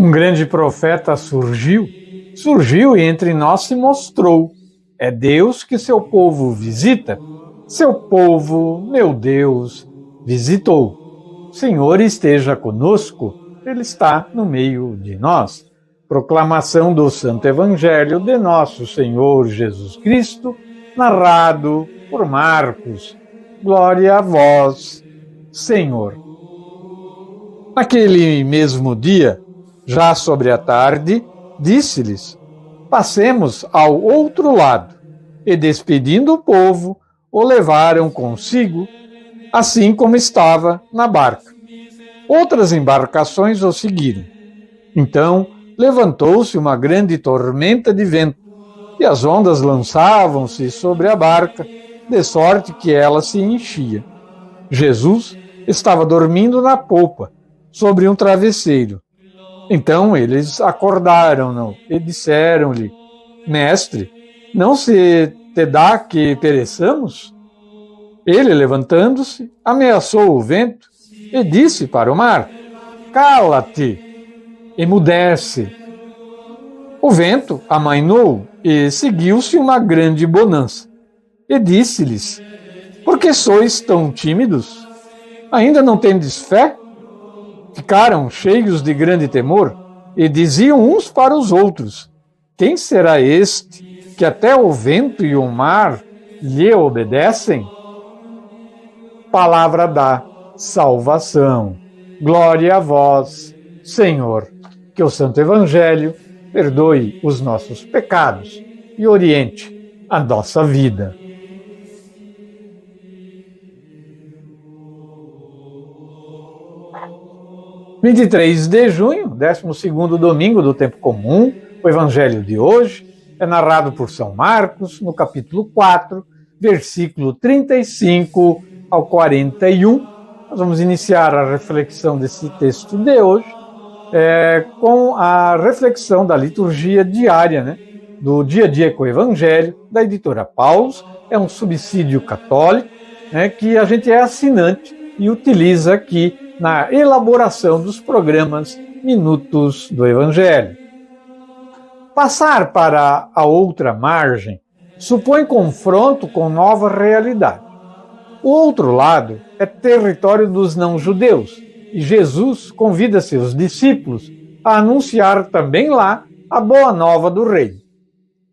Um grande profeta surgiu e entre nós se mostrou. É Deus que seu povo visita. Seu povo, meu Deus, visitou. O Senhor esteja conosco, Ele está no meio de nós. Proclamação do Santo Evangelho de nosso Senhor Jesus Cristo, narrado por Marcos. Glória a vós, Senhor. Naquele mesmo dia, já sobre a tarde, disse-lhes: passemos ao outro lado. E despedindo o povo, o levaram consigo, assim como estava na barca. Outras embarcações o seguiram. Então levantou-se uma grande tormenta de vento, e as ondas lançavam-se sobre a barca, de sorte que ela se enchia. Jesus estava dormindo na popa, sobre um travesseiro. Então eles acordaram-no e disseram-lhe: Mestre, não se te dá que pereçamos? Ele, levantando-se, ameaçou o vento e disse para o mar: Cala-te, emudece. O vento amainou e seguiu-se uma grande bonança. E disse-lhes: Por que sois tão tímidos? Ainda não tendes fé? Ficaram cheios de grande temor e diziam uns para os outros: Quem será este que até o vento e o mar lhe obedecem? Palavra da salvação. Glória a vós, Senhor. Que o Santo Evangelho perdoe os nossos pecados e oriente a nossa vida. – 23 de junho, 12º domingo do tempo comum. O Evangelho de hoje é narrado por São Marcos, no capítulo 4, versículo 35 ao 41. Nós vamos iniciar a reflexão desse texto de hoje com a reflexão da liturgia diária, do Dia a Dia com o Evangelho, da editora Paulus. É um subsídio católico, que a gente é assinante e utiliza aqui na elaboração dos programas Minutos do Evangelho. Passar para a outra margem supõe confronto com nova realidade. O outro lado é território dos não-judeus, e Jesus convida seus discípulos a anunciar também lá a boa nova do reino.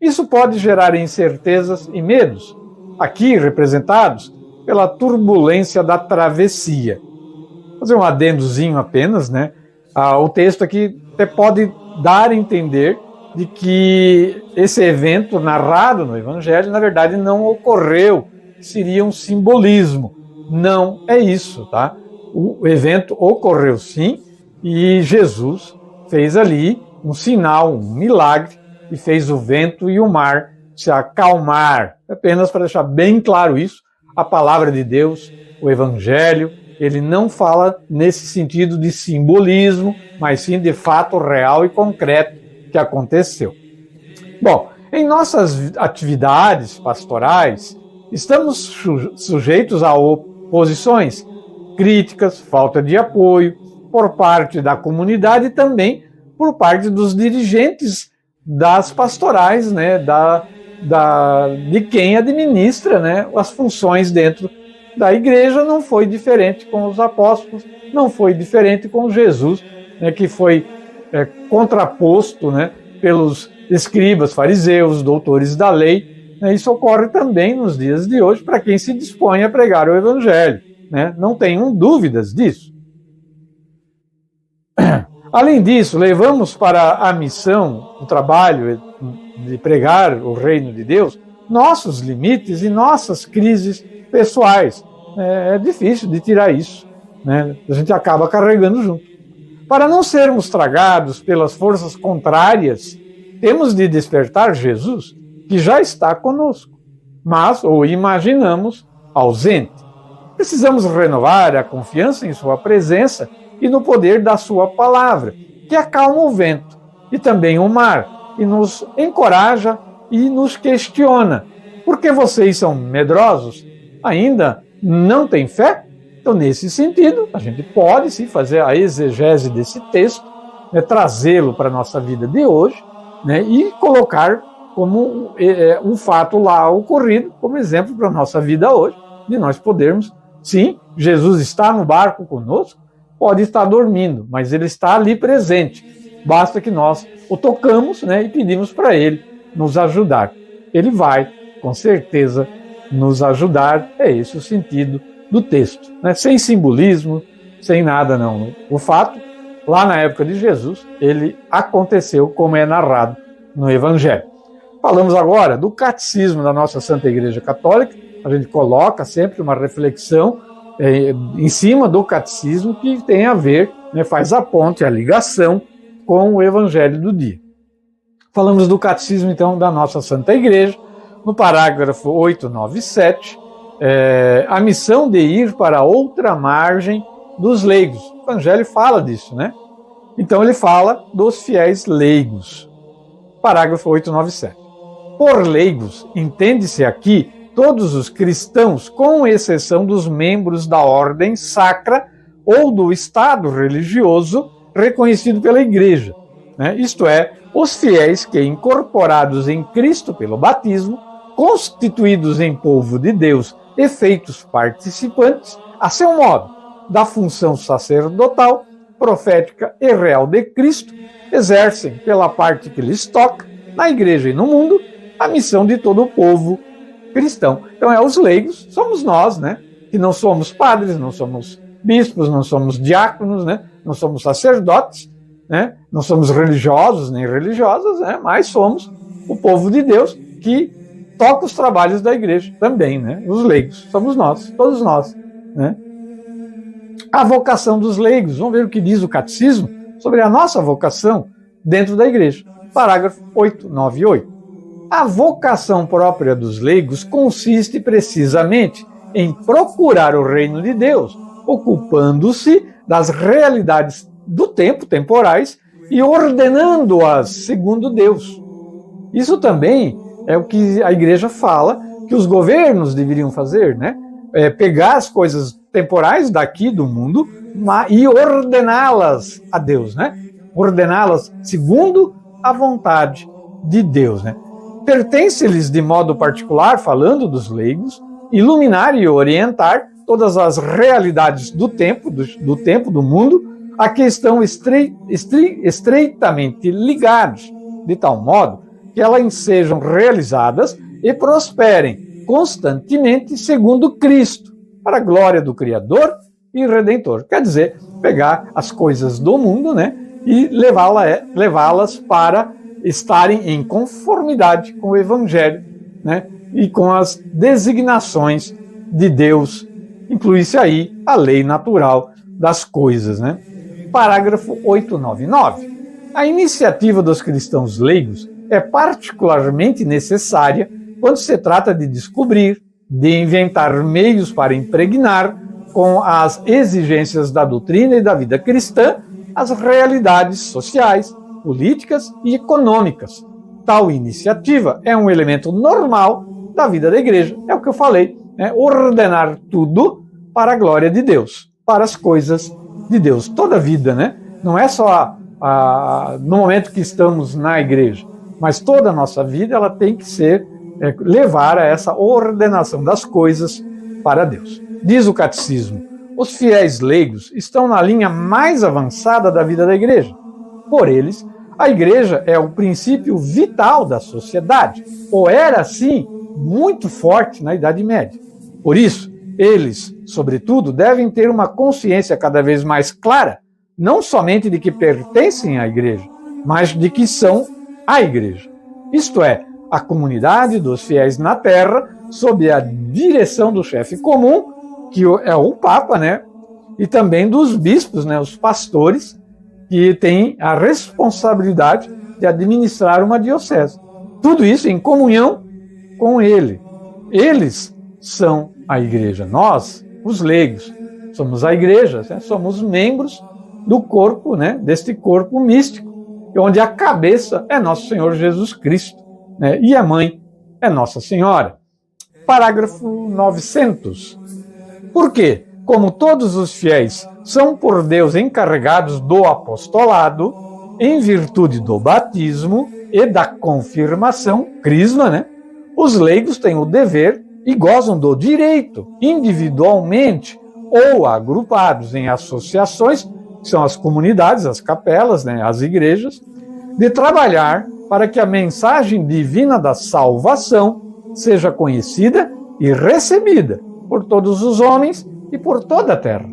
Isso pode gerar incertezas e medos, aqui representados pela turbulência da travessia. Vou fazer um adendozinho apenas, o texto aqui até pode dar a entender de que esse evento narrado no Evangelho, na verdade, não ocorreu, seria um simbolismo. Não é isso, tá? O evento ocorreu sim, e Jesus fez ali um sinal, um milagre, e fez o vento e o mar se acalmar. Apenas para deixar bem claro isso, a palavra de Deus, o Evangelho, ele não fala nesse sentido de simbolismo, mas sim de fato real e concreto que aconteceu. Bom, em nossas atividades pastorais, estamos sujeitos a oposições, críticas, falta de apoio por parte da comunidade e também por parte dos dirigentes das pastorais, de quem administra as funções dentro da igreja. Não foi diferente com os apóstolos, não foi diferente com Jesus, que foi contraposto pelos escribas, fariseus, doutores da lei. Isso ocorre também nos dias de hoje para quem se dispõe a pregar o Evangelho. Não tenham dúvidas disso. Além disso, levamos para a missão, o trabalho de pregar o reino de Deus, nossos limites e nossas crises pessoais. É difícil de tirar isso. A gente acaba carregando junto. Para não sermos tragados pelas forças contrárias, temos de despertar Jesus, que já está conosco, mas o imaginamos ausente. Precisamos renovar a confiança em sua presença e no poder da sua palavra, que acalma o vento e também o mar, e nos encoraja e nos questiona. Por que vocês são medrosos? Ainda não têm fé? Então, nesse sentido, a gente pode sim fazer a exegese desse texto né, trazê-lo para a nossa vida de hoje, né, e colocar como um fato lá ocorrido, como exemplo para a nossa vida hoje, de nós podermos, sim, Jesus está no barco conosco, pode estar dormindo, mas ele está ali presente. Basta que nós o tocamos, né, e pedimos para ele nos ajudar. Ele vai, com certeza, nos ajudar. É esse o sentido do texto, né? Sem simbolismo, sem nada não. O fato, lá na época de Jesus, ele aconteceu como é narrado no Evangelho. Falamos agora do catecismo da nossa Santa Igreja Católica. A gente coloca sempre uma reflexão em cima do catecismo que tem a ver, né, faz a ponte, a ligação com o Evangelho do dia. Falamos do catecismo, então, da nossa Santa Igreja, no parágrafo 897, a missão de ir para outra margem dos leigos. O Evangelho fala disso, né? Então ele fala dos fiéis leigos. Parágrafo 897. Por leigos, entende-se aqui todos os cristãos, com exceção dos membros da ordem sacra ou do estado religioso reconhecido pela Igreja, né? Isto é, os fiéis que, incorporados em Cristo pelo batismo, constituídos em povo de Deus e feitos participantes, a seu modo, da função sacerdotal, profética e real de Cristo, exercem, pela parte que lhes toca, na Igreja e no mundo, a missão de todo o povo cristão. Então, os leigos, somos nós, né? Que não somos padres, não somos bispos, não somos diáconos, né? Não somos sacerdotes, né? Não somos religiosos nem religiosas, né? Mas somos o povo de Deus que toca os trabalhos da igreja também, né? Os leigos, somos nós, todos nós, né? A vocação dos leigos, vamos ver o que diz o catecismo sobre a nossa vocação dentro da igreja. Parágrafo 898. A vocação própria dos leigos consiste precisamente em procurar o reino de Deus, ocupando-se das realidades do tempo, temporais, e ordenando-as segundo Deus. Isso também é o que a igreja fala que os governos deveriam fazer, né? Pegar as coisas temporais daqui do mundo e ordená-las a Deus, né? Ordená-las segundo a vontade de Deus, né? Pertence-lhes de modo particular, falando dos leigos, iluminar e orientar todas as realidades do tempo, do mundo, a que estão estreitamente ligados, de tal modo que elas sejam realizadas e prosperem constantemente segundo Cristo, para a glória do Criador e Redentor. Quer dizer, pegar as coisas do mundo, né, e levá-las para estarem em conformidade com o Evangelho, né, e com as designações de Deus, inclui-se aí a lei natural das coisas, né? Parágrafo 899. A iniciativa dos cristãos leigos é particularmente necessária quando se trata de descobrir, de inventar meios para impregnar com as exigências da doutrina e da vida cristã as realidades sociais, políticas e econômicas. Tal iniciativa é um elemento normal da vida da igreja. É o que eu falei, né? Ordenar tudo para a glória de Deus, para as coisas de Deus. Toda a vida, né? Não é só no momento que estamos na igreja, mas toda a nossa vida ela tem que levar a essa ordenação das coisas para Deus. Diz o catecismo, os fiéis leigos estão na linha mais avançada da vida da igreja. Por eles, a igreja é o princípio vital da sociedade, ou era assim muito forte na Idade Média. Por isso, eles, sobretudo, devem ter uma consciência cada vez mais clara, não somente de que pertencem à igreja, mas de que são a igreja. Isto é, a comunidade dos fiéis na terra, sob a direção do chefe comum, que é o Papa, né? E também dos bispos, né? Os pastores, que têm a responsabilidade de administrar uma diocese. Tudo isso em comunhão com ele. Eles são a igreja. Nós, os leigos, somos a igreja, né? Somos membros do corpo, né? Deste corpo místico, onde a cabeça é nosso Senhor Jesus Cristo, né? E a mãe é Nossa Senhora. Parágrafo 900. Por quê? Como todos os fiéis são por Deus encarregados do apostolado, em virtude do batismo e da confirmação, crisma, né? Os leigos têm o dever e gozam do direito, individualmente ou agrupados em associações, que são as comunidades, as capelas, né, as igrejas, de trabalhar para que a mensagem divina da salvação seja conhecida e recebida por todos os homens e por toda a terra.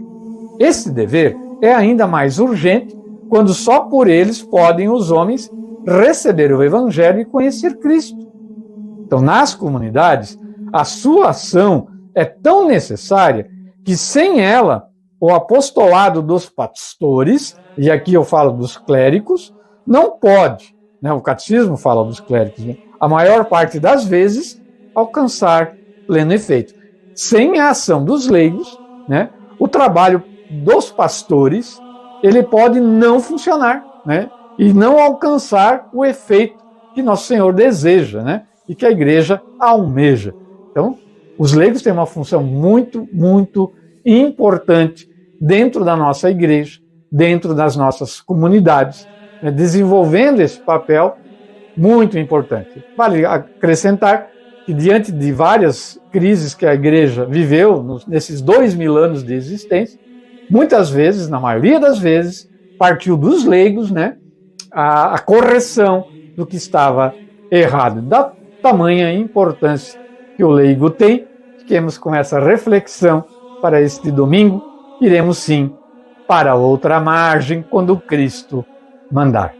Esse dever é ainda mais urgente quando só por eles podem os homens receber o Evangelho e conhecer Cristo. Então, nas comunidades, a sua ação é tão necessária que sem ela, o apostolado dos pastores, e aqui eu falo dos clérigos, não pode, né, o catecismo fala dos clérigos, né, a maior parte das vezes, alcançar pleno efeito. Sem a ação dos leigos, né, o trabalho dos pastores, ele pode não funcionar, né, e não alcançar o efeito que Nosso Senhor deseja, né, e que a igreja almeja. Então, os leigos têm uma função muito, muito importante dentro da nossa igreja, dentro das nossas comunidades, né, desenvolvendo esse papel muito importante. Vale acrescentar que, diante de várias crises que a igreja viveu nesses 2000 anos de existência, muitas vezes, na maioria das vezes, partiu dos leigos, né, a correção do que estava errado. Da tamanha importância que o leigo tem, fiquemos com essa reflexão para este domingo. Iremos sim para outra margem quando Cristo mandar.